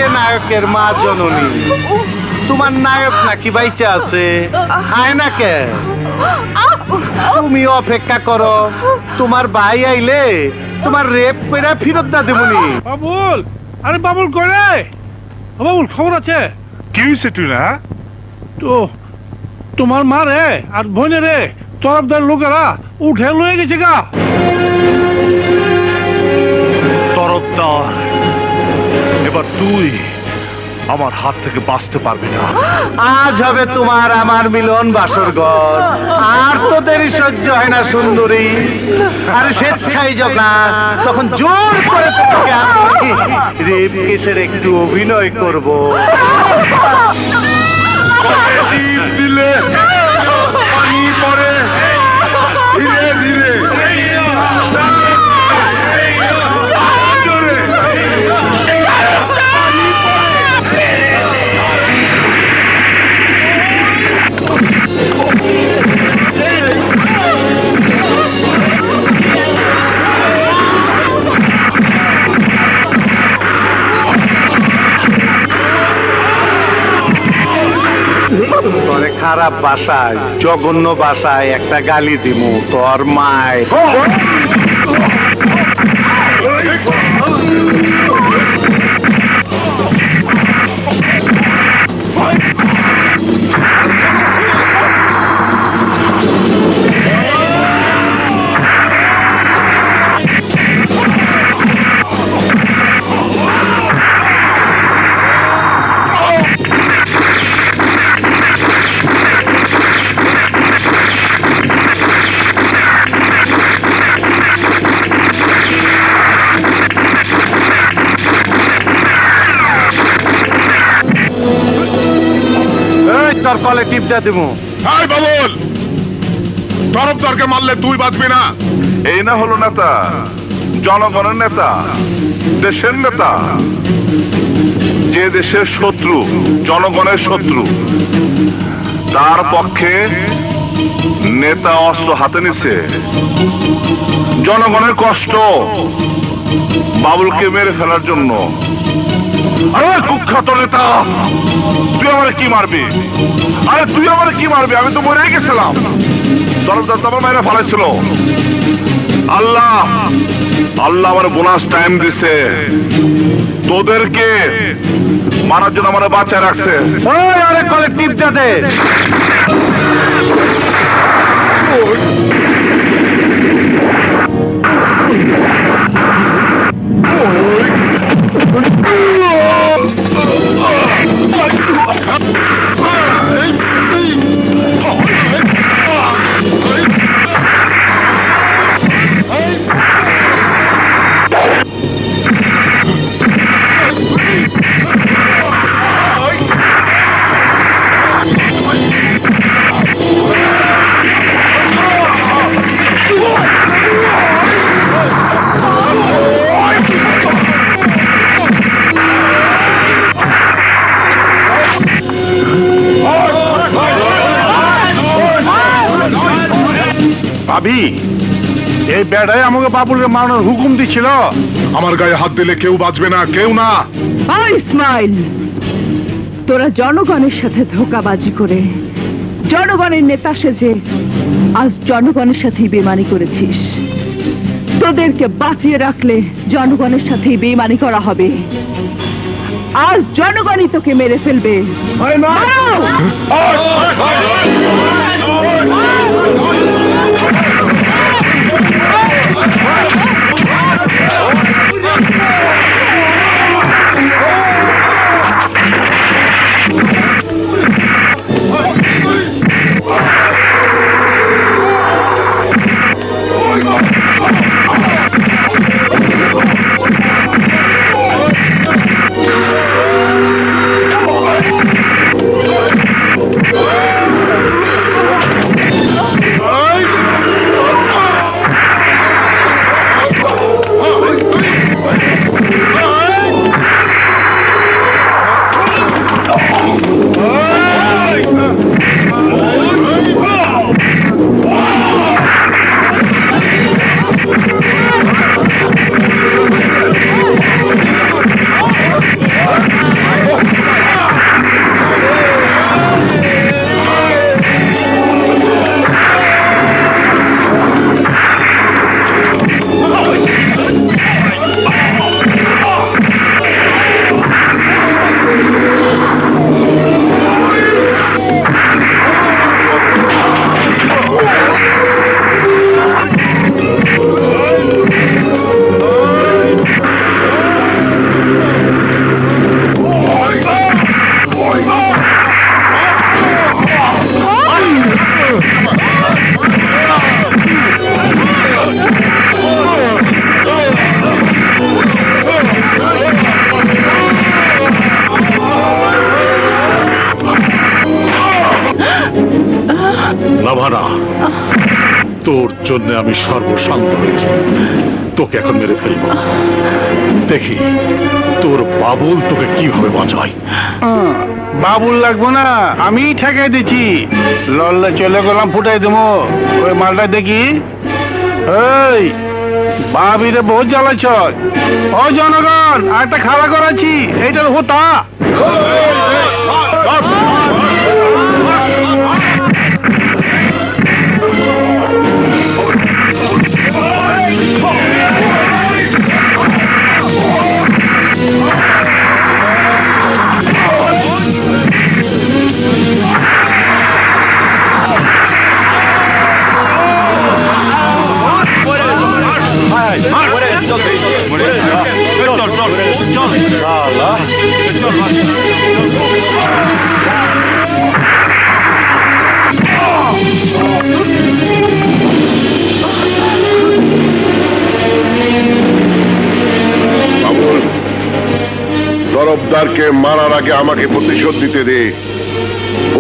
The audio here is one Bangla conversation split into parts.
যে নায়কের মা জননী, তোমার নায়ক নাকি বাইচা আছে? হায় না কে? তুমি অপেক্ষা করো, তোমার ভাই আইলে তোমার রেপ করে ফিরত না দেবনি। বাবুল, আরে বাবুল করে বাবুল, খবর আছে? কি হয়েছে তুই না? তো তোমার মা রে আর বোনে রে তরফদার লোকেরা উঠে লয়ে গেছে গা। তরফদার, এবার তুই আমার হাত থেকে বাঁচতে পারবি না। আজ হবে তোমার আমার মিলন বাসর ঘর, আর তো দেরি সহ্য হয় না সুন্দরী। আর স্বেচ্ছায় যখন তখন জোর করে তোমাকে আমি রেপ কেসের একটু অভিনয় করব। দিলে পানি পড়ে ধীরে ধীরে। তোরে খারাপ ভাষায়, জঘন্য ভাষায় একটা গালি দিমু তোর মায়। তোর কলে টিপটা দিমু। হাই বাবুল, তরফদারকে মারলে তুই বাঁচবি না। এই না হলো নেতা, জনগণের নেতা, দেশের নেতা। যে দেশের শত্রু জনগণের শত্রু, তার পক্ষে নেতা অস্ত্র হাতে নিছে। জনগণের কষ্ট বাবুলকে মেরে ফেলার জন্য। আরে কুখ্যাত নেতা, তুই আমার কি মারবি? আরে তুই আমার কি মারবি? আমি তো মরে গেছিলাম। তরফদার তো আমার মায়েরা ফেলাইছিল। আল্লাহ আল্লাহ আমার বোনাস টাইম দিছে, তোদেরকে মারার জন্য আমার বাঁচায় রাখছে। আরে কলে টিপটা দে। ভাবি, এই বেড়াই আমাকে বাবুলের মারানোর হুকুম দিছিল। আমার গায়ে হাত দিলে কেউ বাঁচবে না, কেউ না। ইসমাইল, তোরা জনগণের সাথে ধোঁকাবাজি করে জনগণের নেতা সেজে আজ জনগণের সাথেই বেমানি করেছিস। তোদেরকে বাঁচিয়ে রাখলে জনগণের সাথেই বেমানি করা হবে। আজ জনগণই তোকে মেরে ফেলবে। এই তোর জন্য আমি সর্বশান্ত হয়েছি, তোকে এখন মেরে ফেলবো। দেখি তোর বাবুল তোকে কিভাবে বাঁচায়। বাবুল লাগবো না, আমি ঠেকাই দিচ্ছি। লড়লে চলে গেলাম, ফুটাই দেবো ওই মালটা দেখি। এই বাবিরে বহুত জ্বালাছ। ও জনগণ, একটা খাড়া করাচ্ছি, এইটার হোতা। বাবুল, তরফদারকে মারার আগে আমাকে প্রতিশোধ দিতে দে।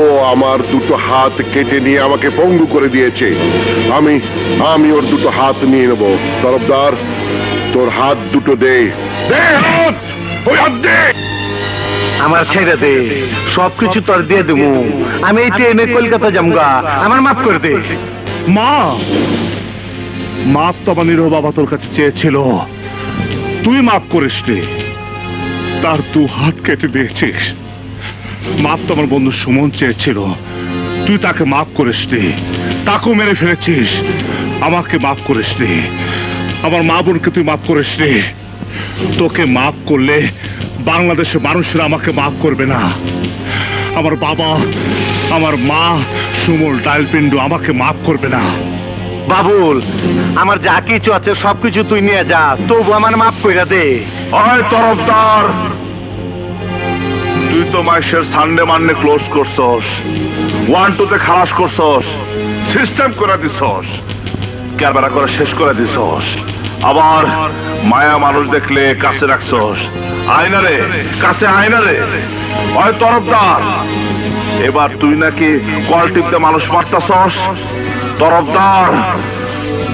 ও আমার দুটো হাত কেটে নিয়ে আমাকে পঙ্গু করে দিয়েছে। আমি ওর দুটো হাত নিয়ে নেব। তরফদার, তোর হাত দুটো দে। দে হাত, ওই হাত দে। আমার ছেড়ে দে, সবকিছু তোর দিয়ে দেবো। আমি এই ট্রেনে কলকাতা যামগা, আমার মাফ করে দে। মা, মাপ তো আমার নিরহ বাবা তোর কাছে চেয়েছিল, তুই মাফ করিস নি, তার দু হাত কেটে দিয়েছিস। মাপ তো আমার বন্ধু সুমন চেয়েছিল, তুই তাকে মাফ করিস নি, তাকেও মেরে ফেলেছিস। আমাকে মাফ করিস নি, আমার মা বোনকে তুই মাফ করিস নি। তোকে মাফ করলে বাংলাদেশের মানুষরা আমাকে মাফ করবে না। আমার বাবা, আমার মা, সুমল ডালপিন্ডু আমাকে মাফ করবে না। বাবুল, আমার যা কিছু আছে সবকিছু তুই নিয়ে যা, তবু আমার মাফ কইরা দে। ওই তরফদার, তুই তো মাসের সানডে মানডে ক্লোজ করছস, 1-2 খালাস করছস, সিস্টেম করে দিছস, ক্যারবারা করে শেষ করে দিছস। আবার মায়া মানুষ দেখলে কাছে রাখছস। আয়নারে কাছে, আয়নারে। ওই তরফদার, এবার তুই নাকি কল টিপতে মানুষ মারতাছস। তরফদার,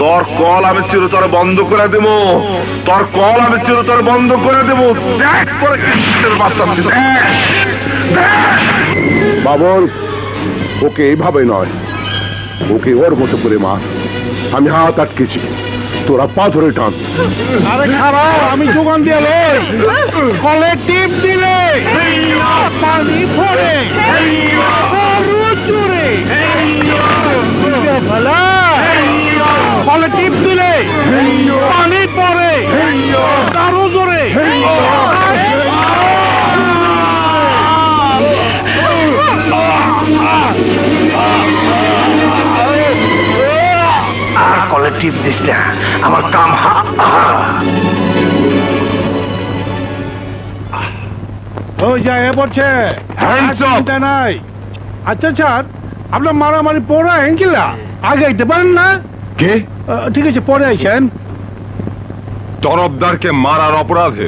তোর কল আমি চিরতরে বন্ধ করে দেব। তোর কল আমি চিরতরে বন্ধ করে দেব। দেখ করে কিসের মারতাছি, দেখ। বাবুল, ওকে এইভাবে নয়, ওকে ওর মতো করে মার। আমি হাত আটকেছি, তোরা পা ধরে টান। আরে খারাপ, আমি যোগান দিয়ে লই। কলে টিপ দিলে পানি পড়ে, গরু চুরে। ভালা কলে টিপ দিলে পানি পড়ে, কারো জোরে। আর কলে টিপ দিস না, আমার কাম ওই যায় পড়ছে, Hands up! চিন্তা নাই। আচ্ছা স্যার, আপনার মারামারি পড়া কিলা আগে আইতে পারেন না? কে? ঠিক আছে, পরে আইছেন। তরফদারকে মারার অপরাধে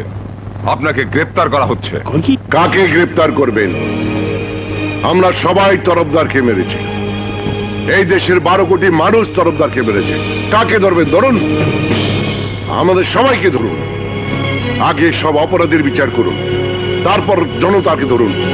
আপনাকে গ্রেপ্তার করা হচ্ছে। কি কাকে গ্রেপ্তার করবেন? আমরা সবাই তরফদারকে মেরেছি। এই দেশের 12 কোটি মানুষ তরফদারকে মেরেছে। কাকে ধরবেন? ধরুন, আমাদের সবাইকে ধরুন। আগে সব অপরাধীর বিচার করুন, তারপর জনতাকে ধরুন।